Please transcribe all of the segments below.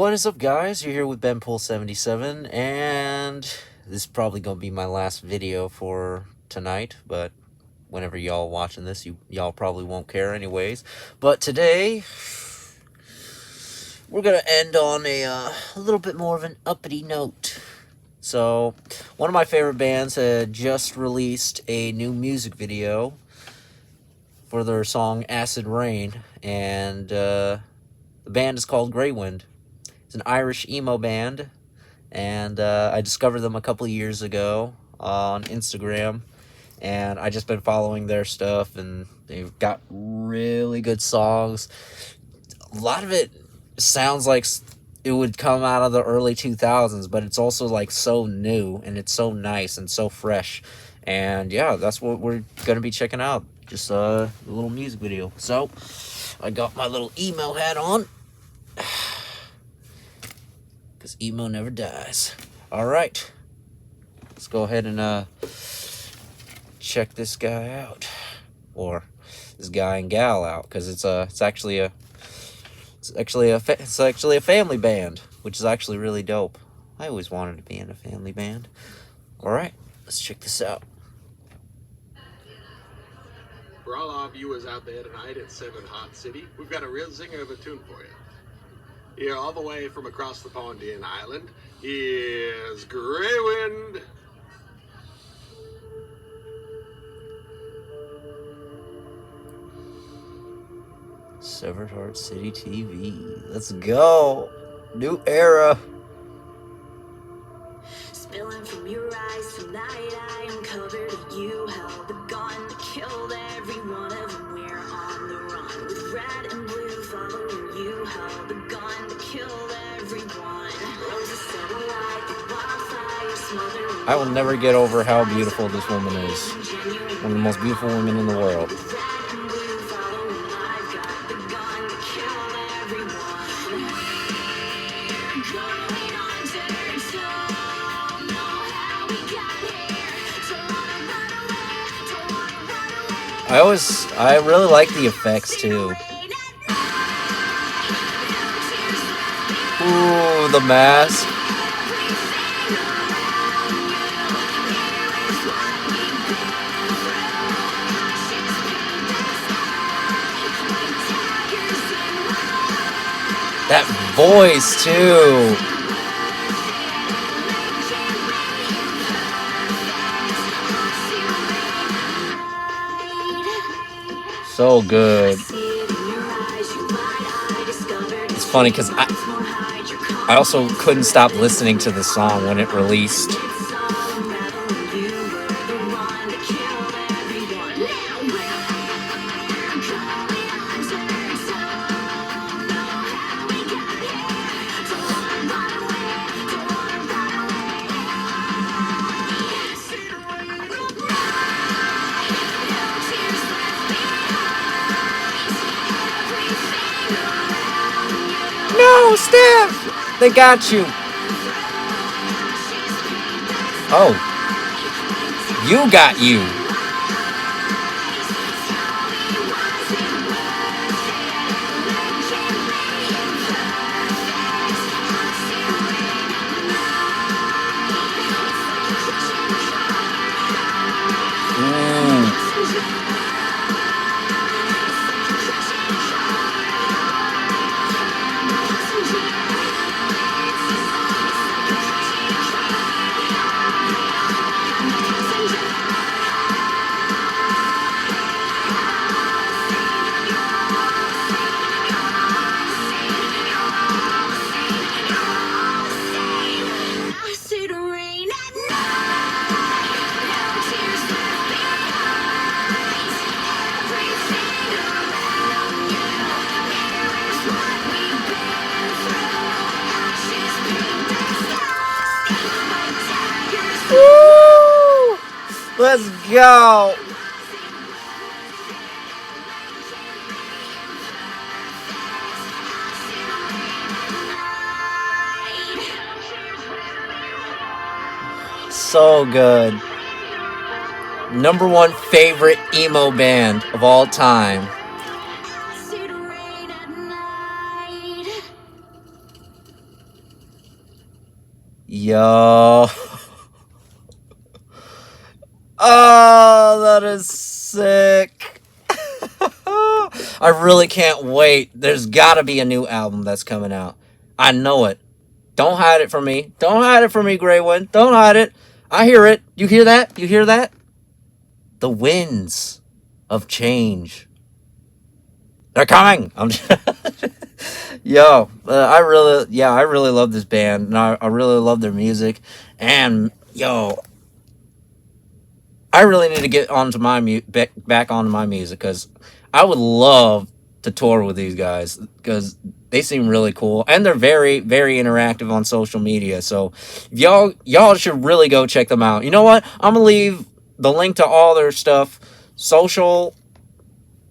What is up, guys? You're here with BenPool77, and this is probably gonna be my last video for tonight, but whenever y'all watching this, y'all probably won't care anyways. But today, we're gonna end on a little bit more of an uppity note. So, one of my favorite bands had just released a new music video for their song Acid Rain, and the band is called Greywind. It's an Irish emo band, and I discovered them a couple of years ago on Instagram, and I just been following their stuff, and they've got really good songs. A lot of it sounds like it would come out of the early 2000s, but it's also like so new, and it's so nice and so fresh. And yeah, that's what we're gonna be checking out, just a little music video. So I got my little emo hat on, because emo never dies. Alright, let's go ahead and check this guy out, or this guy and gal out, because it's actually a family band, which is actually really dope. I always wanted to be in a family band. Alright, let's check this out. For all our viewers out there tonight at 7 Hot City, we've got a real zinger of a tune for you. Here, all the way from across the pond in Ireland, here's Greywind. Severed Heart City TV. Let's go. New era. Spilling from your eyes tonight, I am covered in you. Held the gun that killed every one of them. We're on the run with red and blue following you. Held the gun that killed everyone. Roses set alight, the wildfire smothering. I will never get over how beautiful this woman is. One of the most beautiful women in the world. I really like the effects too. Ooh, the mask. That voice too. So good. It's funny because I also couldn't stop listening to the song when it released. No, Steph! They got you. Oh. You got you. Woo! Let's go. So good. #1 favorite emo band of all time. Yo. Oh, that is sick. I really can't wait. There's gotta be a new album that's coming out. I know it. Don't hide it from me. Don't hide it from me, greywind. Don't hide it. I hear it. You hear that? You hear that? The winds of change. They're coming. Yo, I really love this band, and I really love their music. And yo, I really need to get onto my back onto my music, because I would love to tour with these guys, because they seem really cool, and they're very, very interactive on social media. So if y'all should really go check them out. You know what? I'm gonna leave the link to all their stuff, social,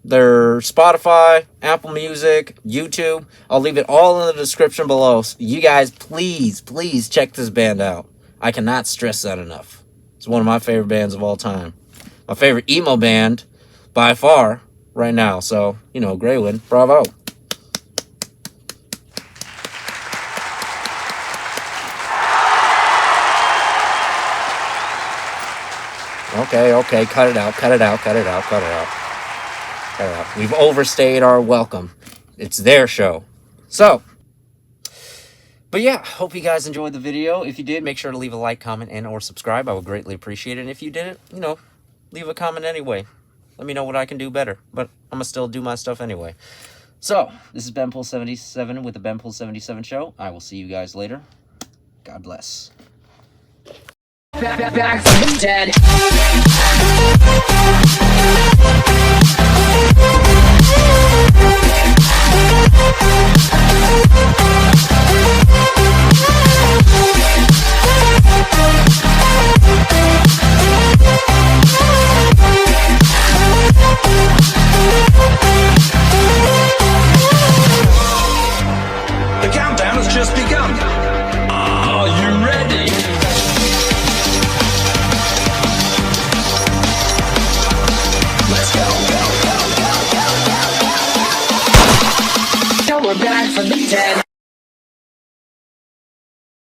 their Spotify, Apple Music, YouTube. I'll leave it all in the description below. So you guys, please, please check this band out. I cannot stress that enough. It's one of my favorite bands of all time. My favorite emo band by far right now. So, you know, greywind, bravo. Okay, cut it out. We've overstayed our welcome. It's their show. So, but yeah, hope you guys enjoyed the video. If you did, make sure to leave a like, comment, and or subscribe. I would greatly appreciate it. And if you didn't, you know, leave a comment anyway. Let me know what I can do better. But I'm going to still do my stuff anyway. So, this is BenPool77 with the BenPool77 Show. I will see you guys later. God bless. Back from the dead. The countdown has just begun. Are you ready? Let's go. Now we're back from the dead.